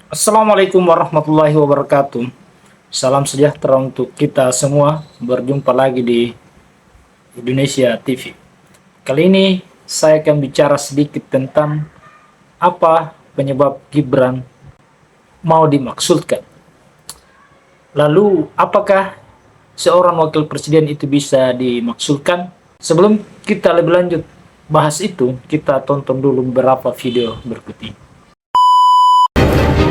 Assalamualaikum warahmatullahi wabarakatuh. Salam sejahtera untuk kita semua. Berjumpa lagi di Indonesia TV. Kali ini saya akan bicara sedikit tentang apa penyebab Gibran mau dimaksudkan. Lalu, apakah seorang wakil presiden itu bisa dimaksudkan? Sebelum kita lebih lanjut bahas itu, kita tonton dulu beberapa video berikut ini.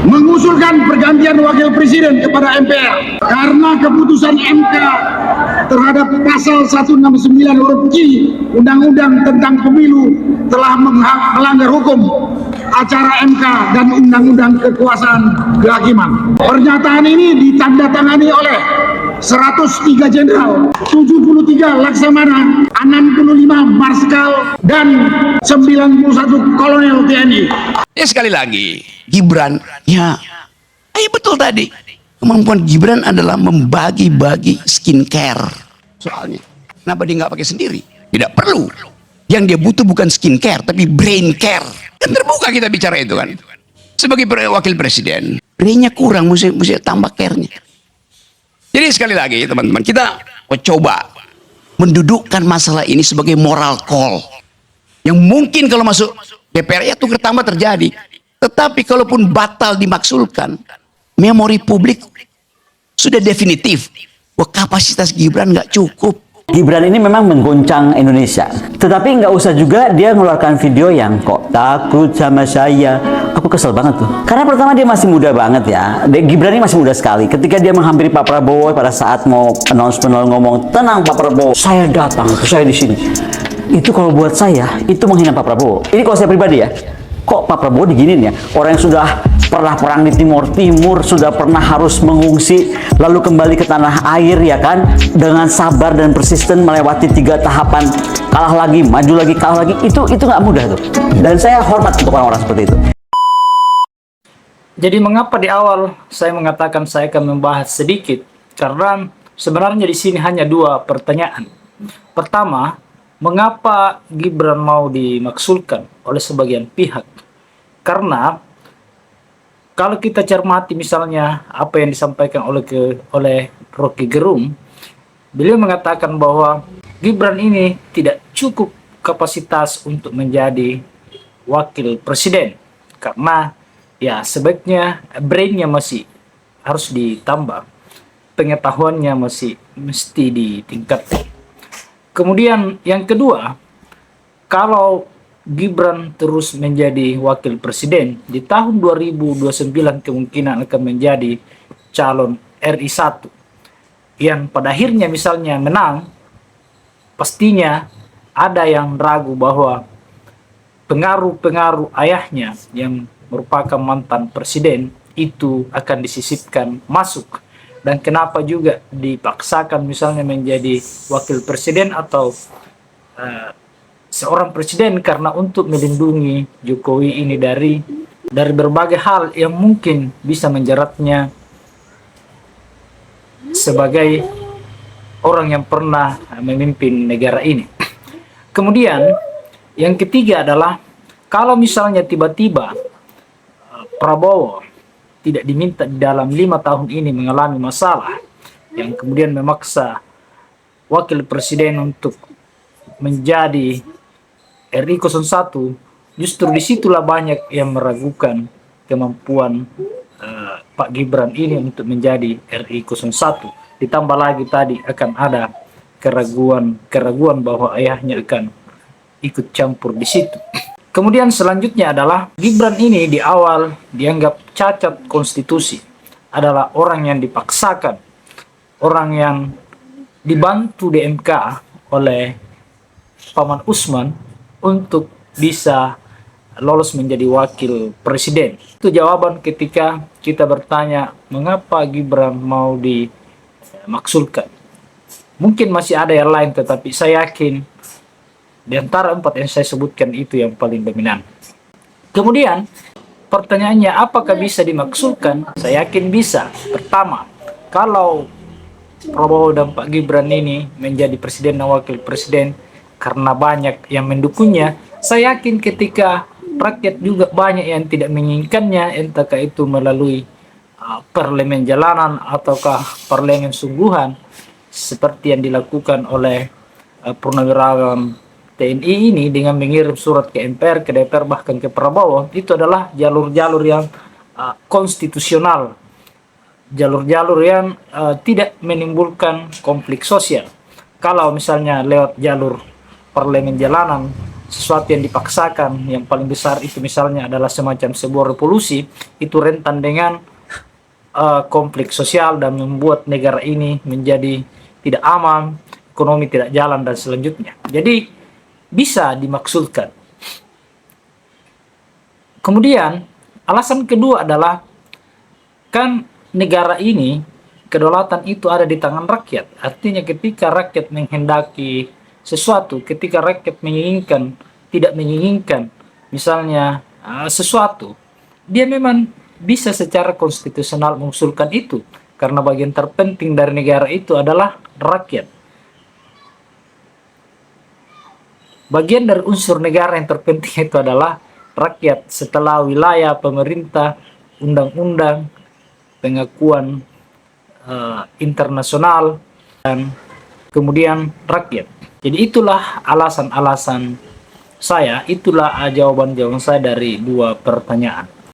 Mengusulkan pergantian wakil presiden kepada MPR karena keputusan MK terhadap pasal 169 huruf Q Undang-Undang tentang Pemilu telah melanggar hukum acara MK dan Undang-Undang Kekuasaan Kehakiman. Pernyataan ini ditandatangani oleh 103 jenderal, 73 laksamana, 65 marskal, dan 91 kolonel TNI. Ya sekali lagi, Gibran, ya, betul tadi. Kemampuan Gibran adalah membagi-bagi skincare. Soalnya, kenapa dia nggak pakai sendiri? Tidak perlu. Yang dia butuh bukan skincare, tapi brain care. Kan terbuka kita bicara itu kan. Sebagai wakil presiden, brainnya kurang, mesti tambah care-nya. Jadi sekali lagi teman-teman, kita coba mendudukkan masalah ini sebagai moral call. Yang mungkin kalau masuk DPR ya itu pertama terjadi. Tetapi kalaupun batal dimaksudkan, memori publik sudah definitif bahwa kapasitas Gibran nggak cukup. Gibran ini memang menggoncang Indonesia, tetapi nggak usah juga dia mengeluarkan video yang kok takut sama saya. Aku kesel banget tuh, karena pertama dia masih muda banget ya. Gibran ini masih muda sekali. Ketika dia menghampiri Pak Prabowo pada saat mau announcement ngomong, tenang Pak Prabowo, saya datang, saya di sini. Itu kalau buat saya itu menghina Pak Prabowo. Ini kalau saya pribadi ya. Kok Pak Prabowo diginin ya? Orang yang sudah pernah perang di Timur Timur, sudah pernah harus mengungsi, lalu kembali ke tanah air ya kan, dengan sabar dan persisten melewati 3 tahapan, kalah lagi, maju lagi, kalah lagi, itu nggak mudah tuh. Dan saya hormat untuk orang-orang seperti itu. Jadi mengapa di awal saya mengatakan saya akan membahas sedikit? Karena sebenarnya di sini hanya 2 pertanyaan. Pertama, mengapa Gibran mau dimaksudkan oleh sebagian pihak? Karena kalau kita cermati misalnya apa yang disampaikan oleh Rocky Gerung, beliau mengatakan bahwa Gibran ini tidak cukup kapasitas untuk menjadi wakil presiden karena ya sebaiknya brainnya masih harus ditambah, pengetahuannya mesti ditingkatkan. Kemudian yang kedua, kalau Gibran terus menjadi wakil presiden di tahun 2029 kemungkinan akan menjadi calon RI 1 yang pada akhirnya misalnya menang, pastinya ada yang ragu bahwa pengaruh-pengaruh ayahnya yang merupakan mantan presiden itu akan disisipkan masuk. Dan kenapa juga dipaksakan misalnya menjadi wakil presiden atau seorang presiden, karena untuk melindungi Jokowi ini dari berbagai hal yang mungkin bisa menjeratnya sebagai orang yang pernah memimpin negara ini. Kemudian yang ketiga adalah kalau misalnya tiba-tiba Prabowo tidak diminta di dalam 5 tahun ini mengalami masalah yang kemudian memaksa wakil presiden untuk menjadi RI 01, justru disitulah banyak yang meragukan kemampuan Pak Gibran ini untuk menjadi RI 01. Ditambah lagi tadi akan ada keraguan bahwa ayahnya akan ikut campur di situ. Kemudian selanjutnya adalah Gibran ini di awal dianggap cacat konstitusi, adalah orang yang dipaksakan, orang yang dibantu di MK oleh Paman Usman untuk bisa lolos menjadi wakil presiden. Itu jawaban ketika kita bertanya mengapa Gibran mau dimaksudkan. Mungkin masih ada yang lain, tetapi saya yakin di antara 4 yang saya sebutkan itu yang paling dominan. Kemudian pertanyaannya apakah bisa dimaksudkan? Saya yakin bisa. Pertama, kalau Prabowo dan Pak Gibran ini menjadi presiden dan wakil presiden karena banyak yang mendukungnya, saya yakin ketika rakyat juga banyak yang tidak menginginkannya, entahkah itu melalui parlemen jalanan ataukah parlemen sungguhan seperti yang dilakukan oleh purnawirawan TNI ini dengan mengirim surat ke MPR, ke DPR, bahkan ke Prabowo. Itu adalah jalur-jalur yang konstitusional, jalur-jalur yang tidak menimbulkan konflik sosial. Kalau misalnya lewat jalur parlemen jalanan, sesuatu yang dipaksakan, yang paling besar itu misalnya adalah semacam sebuah revolusi, itu rentan dengan konflik sosial dan membuat negara ini menjadi tidak aman, ekonomi tidak jalan dan selanjutnya. Jadi bisa dimaksudkan. Kemudian alasan kedua adalah kan negara ini kedaulatan itu ada di tangan rakyat. Artinya ketika rakyat menghendaki sesuatu, ketika rakyat menginginkan, tidak menginginkan misalnya sesuatu, dia memang bisa secara konstitusional mengusulkan itu, karena bagian terpenting dari negara itu adalah rakyat. Bagian dari unsur negara yang terpenting itu adalah rakyat, setelah wilayah, pemerintah, undang-undang, pengakuan internasional, dan kemudian rakyat. Jadi itulah alasan-alasan saya, itulah jawaban-jawaban saya dari dua pertanyaan.